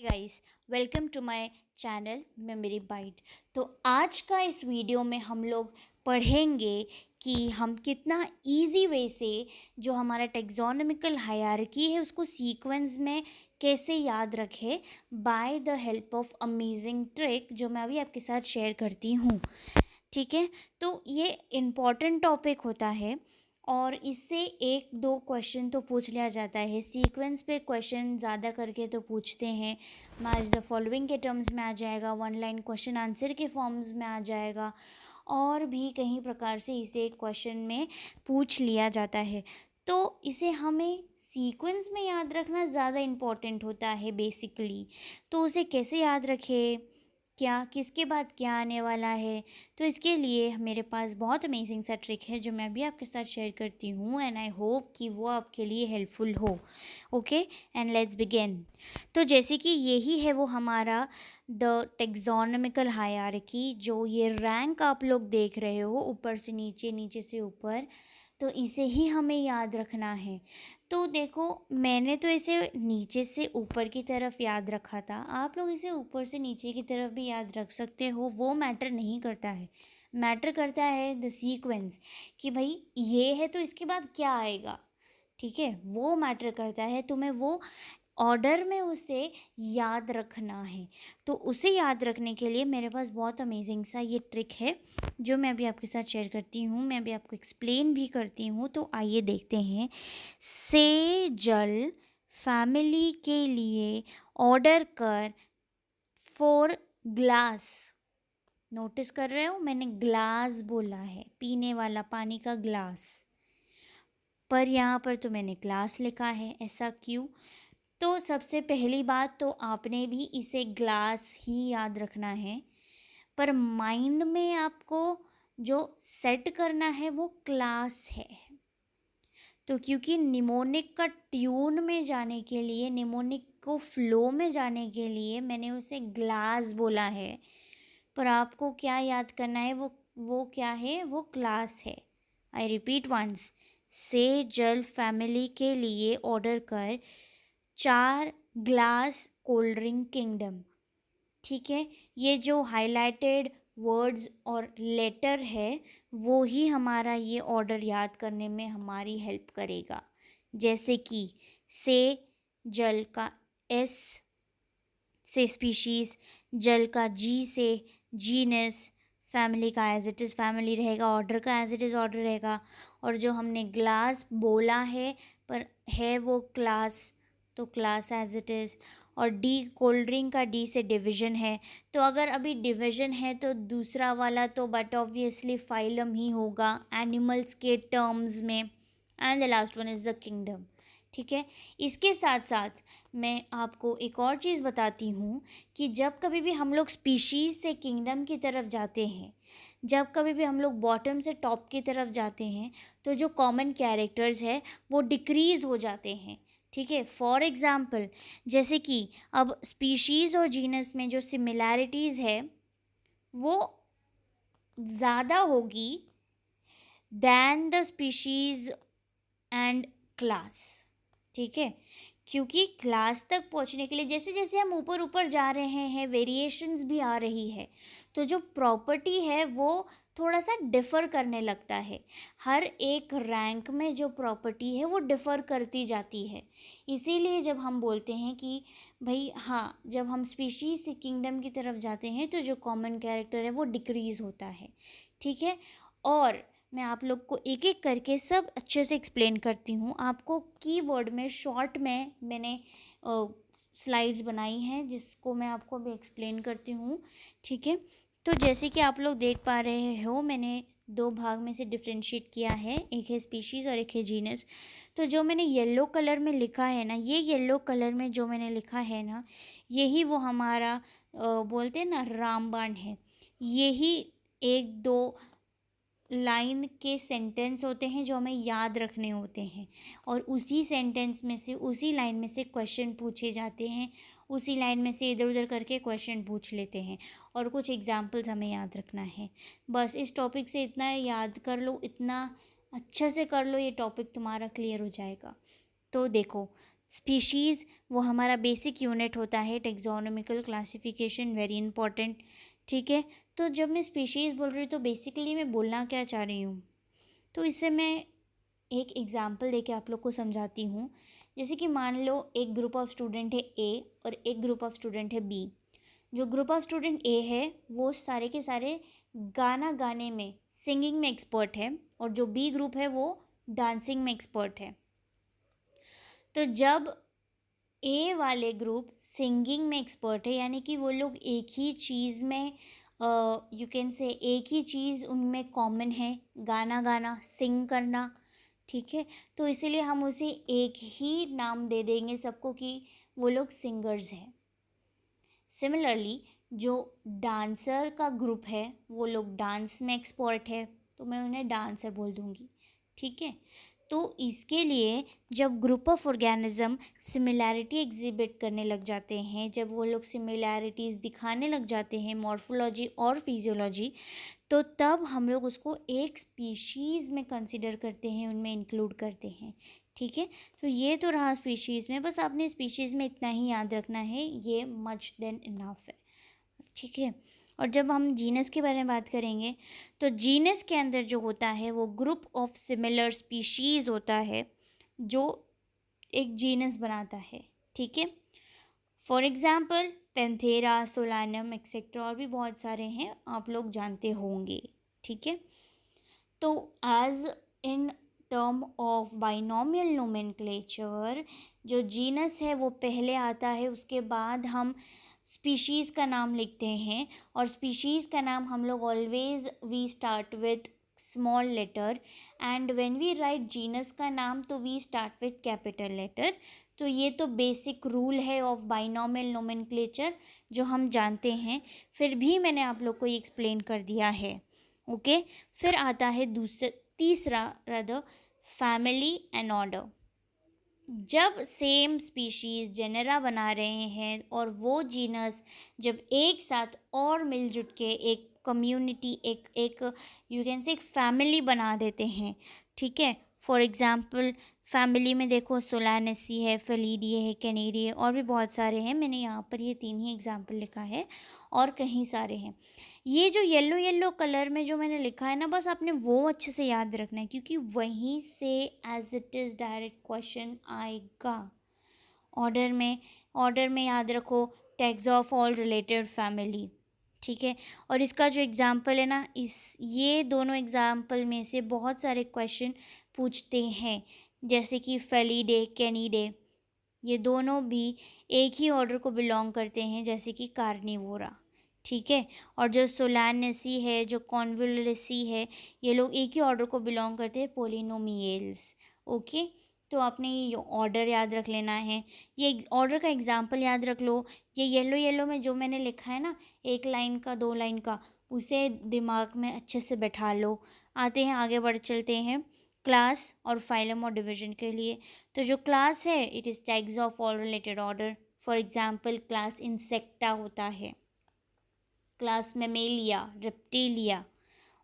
Guys, welcome to my channel memory byte. तो आज का इस वीडियो में हम लोग पढ़ेंगे कि हम कितना इजी वे से जो हमारा टेक्सोनोमिकल हायरार्की है उसको सीक्वेंस में कैसे याद रखें by the help of amazing trick जो मैं अभी आपके साथ शेयर करती हूँ। ठीक है, तो ये इम्पॉर्टेंट टॉपिक होता है और इससे एक दो क्वेश्चन तो पूछ लिया जाता है। सीक्वेंस पे क्वेश्चन ज़्यादा करके तो पूछते हैं। मैच द फॉलोइंग के टर्म्स में आ जाएगा, वन लाइन क्वेश्चन आंसर के फॉर्म्स में आ जाएगा, और भी कई प्रकार से इसे एक क्वेश्चन में पूछ लिया जाता है। तो इसे हमें सीक्वेंस में याद रखना ज़्यादा इम्पॉर्टेंट होता है बेसिकली। तो उसे कैसे याद रखें, क्या किसके बाद क्या आने वाला है, तो इसके लिए मेरे पास बहुत अमेजिंग सा ट्रिक है जो मैं भी आपके साथ शेयर करती हूँ एंड आई होप कि वो आपके लिए हेल्पफुल हो। Okay, and let's begin. तो जैसे कि यही है वो हमारा द टेक्सोनोमिकल हायरार्की, जो ये रैंक आप लोग देख रहे हो ऊपर से नीचे, नीचे से ऊपर, तो इसे ही हमें याद रखना है। तो देखो, मैंने तो इसे नीचे से ऊपर की तरफ याद रखा था, आप लोग इसे ऊपर से नीचे की तरफ भी याद रख सकते हो, वो मैटर नहीं करता है। मैटर करता है द सीक्वेंस, कि भाई ये है तो इसके बाद क्या आएगा। ठीक है, वो मैटर करता है, तुम्हें वो ऑर्डर में उसे याद रखना है। तो उसे याद रखने के लिए मेरे पास बहुत अमेजिंग सा ये ट्रिक है जो मैं अभी आपके साथ शेयर करती हूँ, मैं अभी आपको एक्सप्लेन भी करती हूँ। तो आइए देखते हैं। से जल फैमिली के लिए ऑर्डर कर 4 ग्लास। नोटिस कर रहे हो, मैंने ग्लास बोला है, पीने वाला पानी का ग्लास, पर यहाँ पर तो मैंने ग्लास लिखा है। ऐसा क्यों? तो सबसे पहली बात तो आपने भी इसे ग्लास ही याद रखना है, पर माइंड में आपको जो सेट करना है वो क्लास है। तो क्योंकि निमोनिक का ट्यून में जाने के लिए, निमोनिक को फ्लो में जाने के लिए मैंने उसे ग्लास बोला है, पर आपको क्या याद करना है, वो क्या है, वो क्लास है। आई रिपीट वंस, से जल फैमिली के लिए ऑर्डर कर 4 ग्लास कोल्ड ड्रिंक किंगडम। ठीक है, ये जो हाइलाइटेड वर्ड्स और लेटर है वो ही हमारा ये ऑर्डर याद करने में हमारी हेल्प करेगा। जैसे कि से जल का एस से स्पीशीज़, जल का जी से जीनस, फैमिली का एज इट इज़ फैमिली रहेगा, ऑर्डर का एज इट इज़ ऑर्डर रहेगा, और जो हमने ग्लास बोला है पर है वो क्लास, तो क्लास एज इट इज़। और डी, कोल्ड ड्रिंक का डी से डिवीज़न है, तो अगर अभी डिवीज़न है तो दूसरा वाला तो बट ऑब्वियसली फाइलम ही होगा एनिमल्स के टर्म्स में, and the last one is the kingdom. ठीक है, इसके साथ साथ मैं आपको एक और चीज़ बताती हूँ कि जब कभी भी हम लोग स्पीशीज़ से किंगडम की तरफ जाते हैं, जब कभी भी हम लोग बॉटम से टॉप की तरफ जाते हैं, तो जो कॉमन कैरेक्टर्स है वो डिक्रीज़ हो जाते हैं। ठीक है, फॉर एग्ज़ाम्पल, जैसे कि अब स्पीशीज़ और जीनस में जो सिमिलैरिटीज़ है वो ज़्यादा होगी than the species and class. ठीक है, क्योंकि क्लास तक पहुंचने के लिए जैसे जैसे हम ऊपर ऊपर जा रहे हैं वेरिएशंस भी आ रही है, तो जो प्रॉपर्टी है वो थोड़ा सा डिफ़र करने लगता है। हर एक रैंक में जो प्रॉपर्टी है वो डिफ़र करती जाती है। इसीलिए जब हम बोलते हैं कि भाई हाँ, जब हम स्पीशीज़ से किंगडम की तरफ जाते हैं तो जो कॉमन कैरेक्टर है वो डिक्रीज़ होता है। ठीक है, और मैं आप लोग को एक एक करके सब अच्छे से एक्सप्लेन करती हूँ। आपको कीवर्ड में शॉर्ट में मैंने स्लाइड्स बनाई हैं जिसको मैं आपको अभी एक्सप्लेन करती हूँ। ठीक है, तो जैसे कि आप लोग देख पा रहे हो, मैंने 2 भाग में से डिफ्रेंशिएट किया है, एक है स्पीशीज़ और एक है जीनस। तो जो मैंने येलो कलर में लिखा है ना, ये येलो कलर में जो मैंने लिखा है ना, यही वो हमारा बोलते हैं ना रामबाण है। यही 1-2 लाइन के सेंटेंस होते हैं जो हमें याद रखने होते हैं, और उसी सेंटेंस में से, उसी लाइन में से क्वेश्चन पूछे जाते हैं, उसी लाइन में से इधर उधर करके क्वेश्चन पूछ लेते हैं, और कुछ एग्जाम्पल्स हमें याद रखना है। बस इस टॉपिक से इतना याद कर लो, इतना अच्छे से कर लो, ये टॉपिक तुम्हारा क्लियर हो जाएगा। तो देखो, स्पीशीज़ वो हमारा बेसिक यूनिट होता है, टेक्सोनोमिकल क्लासिफिकेशन वेरी इंपॉर्टेंट, ठीक है। तो जब मैं स्पीशीज़ बोल रही हूँ तो बेसिकली मैं बोलना क्या चाह रही हूँ, तो इससे मैं एक एग्जांपल देके आप लोग को समझाती हूँ। जैसे कि मान लो एक ग्रुप ऑफ स्टूडेंट है ए और एक ग्रुप ऑफ स्टूडेंट है बी। जो ग्रुप ऑफ स्टूडेंट ए है वो सारे के सारे गाना गाने में, सिंगिंग में एक्सपर्ट है, और जो बी ग्रुप है वो डांसिंग में एक्सपर्ट है। तो जब ए वाले ग्रुप सिंगिंग में एक्सपर्ट है, यानी कि वो लोग एक ही चीज़ में, यू कैन से एक ही चीज़ उनमें कॉमन है, गाना गाना, सिंग करना, ठीक है। तो इसीलिए हम उसे एक ही नाम दे देंगे सबको कि वो लोग सिंगर्स हैं। सिमिलरली जो डांसर का ग्रुप है वो लोग डांस में एक्सपर्ट है, तो मैं उन्हें डांसर बोल दूँगी, ठीक है। तो इसके लिए जब group of organism similarity exhibit करने लग जाते हैं, जब वो लोग सिमिलैरिटीज़ दिखाने लग जाते हैं मॉर्फोलॉजी और फिजियोलॉजी, तो तब हम लोग उसको एक स्पीशीज़ में कंसिडर करते हैं, उनमें इंक्लूड करते हैं, ठीक है। तो ये तो रहा स्पीशीज़ में, बस आपने स्पीशीज़ में इतना ही याद रखना है, ये मच देन इनफ है, ठीक है। और जब हम जीनस के बारे में बात करेंगे तो जीनस के अंदर जो होता है वो ग्रुप ऑफ सिमिलर स्पीशीज़ होता है जो एक जीनस बनाता है, ठीक है। For example Panthera, solanum etcetera और भी बहुत सारे हैं, आप लोग जानते होंगे, ठीक है। तो as in term of binomial nomenclature, जो जीनस है वो पहले आता है, उसके बाद हम स्पीशीज़ का नाम लिखते हैं, और स्पीशीज़ का नाम हम लोग always we start with small letter, and when we write genus का नाम तो we start with capital letter. तो ये तो बेसिक रूल है ऑफ बाइनोमियल नोमेनक्लेचर जो हम जानते हैं, फिर भी मैंने आप लोग को ये एक्सप्लेन कर दिया है, ओके। फिर आता है तीसरा रदर फैमिली एंड ऑर्डर। जब सेम स्पीशीज़ जेनेरा बना रहे हैं और वो जीनस जब एक साथ और मिलजुल के एक कम्युनिटी, एक यू कैन से एक फैमिली बना देते हैं, ठीक है। फॉर एग्जांपल फैमिली में देखो सोलानेसी है, फेलिडिए है, कैनेरिए है, और भी बहुत सारे हैं, मैंने यहाँ पर ये 3 ही एग्जांपल लिखा है, और कहीं सारे हैं। ये जो येलो येलो कलर में जो मैंने लिखा है ना, बस आपने वो अच्छे से याद रखना है, क्योंकि वहीं से as it is direct question आएगा। ऑर्डर में याद रखो tags of all related family, ठीक है। और इसका जो एग्ज़ाम्पल है ना, ये दोनों एग्ज़ाम्पल में से बहुत सारे क्वेश्चन पूछते हैं, जैसे कि फेलिडे, कैनिडे, ये दोनों भी एक ही ऑर्डर को बिलोंग करते हैं, जैसे कि कार्निवोरा, ठीक है। और जो सोलानेसी है, जो कॉन्वोलुलेसी है, ये लोग एक ही ऑर्डर को बिलोंग करते हैं, पोलिनोमियल्स, ओके। तो आपने ये ऑर्डर याद रख लेना है, ये ऑर्डर का एग्जांपल याद रख लो। ये येलो येलो में जो मैंने लिखा है ना, 1 लाइन का 2 लाइन का, उसे दिमाग में अच्छे से बैठा लो। आते हैं आगे बढ़ चलते हैं क्लास और फाइलम और डिवीजन के लिए। तो जो क्लास है it is tags of all related order. For example class insecta होता है, क्लास मेमेलिया, रेप्टिलिया,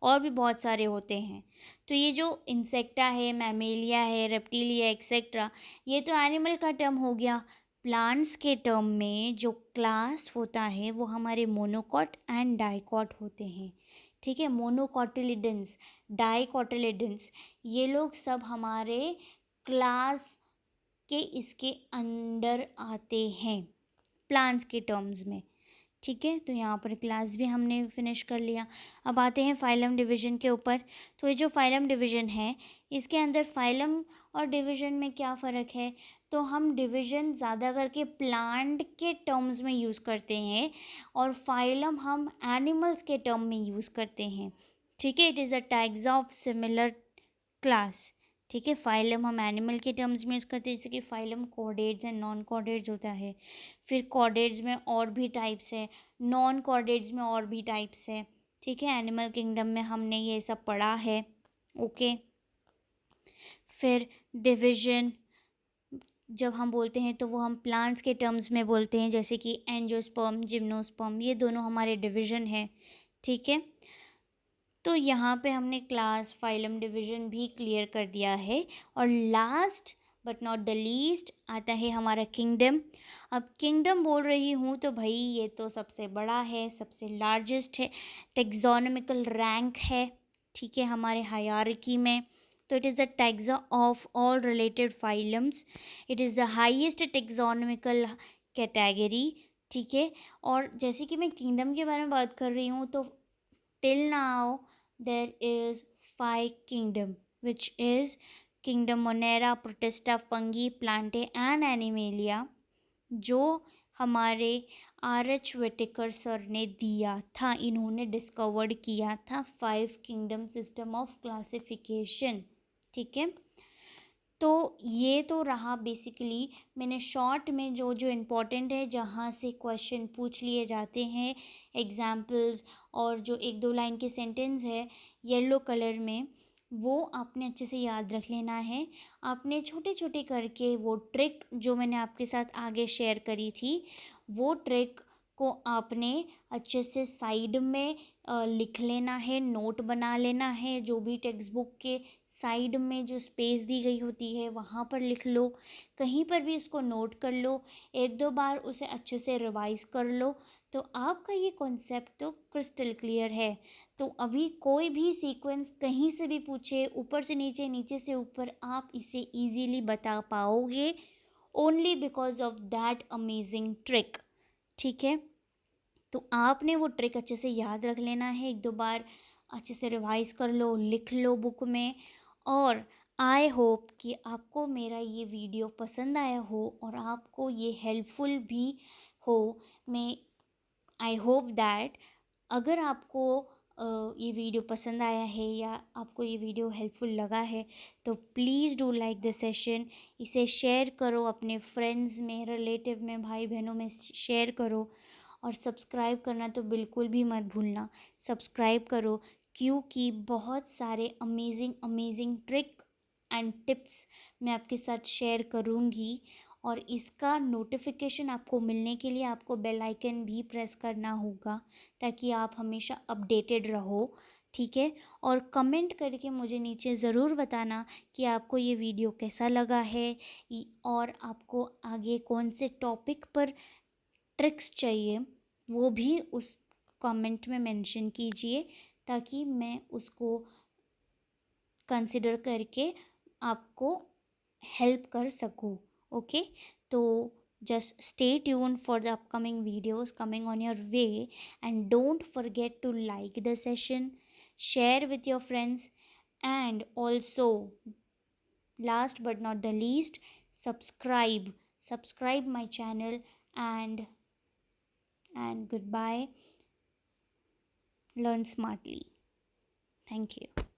और भी बहुत सारे होते हैं। तो ये जो इंसेक्टा है, मैमेलिया है, रेप्टिलिया एक्सेट्रा, ये तो एनिमल का टर्म हो गया। प्लांट्स के टर्म में जो क्लास होता है वो हमारे मोनोकॉट एंड डाइकॉट होते हैं, ठीक है। मोनोकॉटिलिडेंस, डाइकॉटिलिडेंस, ये लोग सब हमारे क्लास के इसके अंडर आते हैं प्लांट्स के टर्म्स में, ठीक है। तो यहाँ पर क्लास भी हमने फिनिश कर लिया। अब आते हैं फाइलम डिवीज़न के ऊपर। तो ये जो फाइलम डिवीज़न है, इसके अंदर फाइलम और डिवीज़न में क्या फ़र्क है, तो हम डिवीज़न ज़्यादा करके प्लांट के टर्म्स में यूज़ करते हैं, और फाइलम हम एनिमल्स के टर्म में यूज़ करते हैं, ठीक है। It is the tags of similar class, ठीक है। फाइलम हम एनिमल के टर्म्स में यूज़ करते हैं, जैसे कि phylum chordates and non chordates होता है। फिर कॉर्डेट्स में और भी टाइप्स है, नॉन कॉर्डेट्स में और भी टाइप्स है, ठीक है। एनिमल किंगडम में हमने ये सब पढ़ा है, ओके। फिर डिवीजन जब हम बोलते हैं तो वो हम प्लांट्स के टर्म्स में बोलते हैं, जैसे कि एंजियोस्पर्म, जिम्नोस्पर्म, ये दोनों हमारे डिवीजन है, ठीक है। तो यहाँ पे हमने क्लास, फाइलम, डिवीज़न भी क्लियर कर दिया है। और last but not the least आता है हमारा किंगडम। अब किंगडम बोल रही हूँ तो भाई ये तो सबसे बड़ा है, सबसे लार्जेस्ट है, टेक्सोनॉमिकल रैंक है, ठीक है, हमारे हायरार्की में। तो it is the taxa of all related phylums, it is the highest taxonomical category, ठीक है। और जैसे कि मैं किंगडम के बारे में बात कर रही हूँ तो till now there is 5 kingdom which is kingdom Monera, protista, fungi, Plantae and animalia, जो हमारे आर.एच. व्हिटेकर सर ने दिया था, इन्होंने डिस्कवर्ड किया था 5 किंगडम सिस्टम ऑफ क्लासिफिकेशन, ठीक है। तो ये तो रहा बेसिकली, मैंने शॉर्ट में जो जो इम्पोर्टेंट है, जहाँ से क्वेश्चन पूछ लिए जाते हैं, एग्जाम्पल्स और जो एक दो लाइन के सेंटेंस है येलो कलर में, वो आपने अच्छे से याद रख लेना है। आपने छोटे छोटे करके वो ट्रिक जो मैंने आपके साथ आगे शेयर करी थी, वो ट्रिक को आपने अच्छे से साइड में लिख लेना है, नोट बना लेना है। जो भी टेक्स्ट बुक के साइड में जो स्पेस दी गई होती है वहाँ पर लिख लो, कहीं पर भी उसको नोट कर लो, एक दो बार उसे अच्छे से रिवाइज कर लो, तो आपका ये कॉन्सेप्ट तो क्रिस्टल क्लियर है। तो अभी कोई भी सीक्वेंस कहीं से भी पूछे, ऊपर से नीचे, नीचे से ऊपर, आप इसे इजीली बता पाओगे only because of that amazing trick, ठीक है। तो आपने वो ट्रिक अच्छे से याद रख लेना है, एक दो बार अच्छे से रिवाइज कर लो, लिख लो बुक में। और आई होप कि आपको मेरा ये वीडियो पसंद आया हो और आपको ये हेल्पफुल भी हो। मैं आई होप दैट अगर आपको ये वीडियो पसंद आया है या आपको ये वीडियो हेल्पफुल लगा है तो please do like the session, इसे शेयर करो अपने फ्रेंड्स में, रिलेटिव में, भाई बहनों में शेयर करो। और सब्सक्राइब करना तो बिल्कुल भी मत भूलना, सब्सक्राइब करो, क्योंकि बहुत सारे amazing amazing trick and tips मैं आपके साथ शेयर करूँगी। और इसका नोटिफिकेशन आपको मिलने के लिए आपको बेल आइकन भी प्रेस करना होगा, ताकि आप हमेशा अपडेटेड रहो, ठीक है। और कमेंट करके मुझे नीचे ज़रूर बताना कि आपको ये वीडियो कैसा लगा है, और आपको आगे कौन से टॉपिक पर ट्रिक्स चाहिए, वो भी उस कमेंट में मेंशन कीजिए, ताकि मैं उसको कंसिडर करके आपको हेल्प कर सकूँ, ओके। तो just stay tuned for the upcoming videos coming on your way, and don't forget to like the session, share with your friends, and also last but not the least, subscribe my channel. And goodbye, learn smartly. Thank you.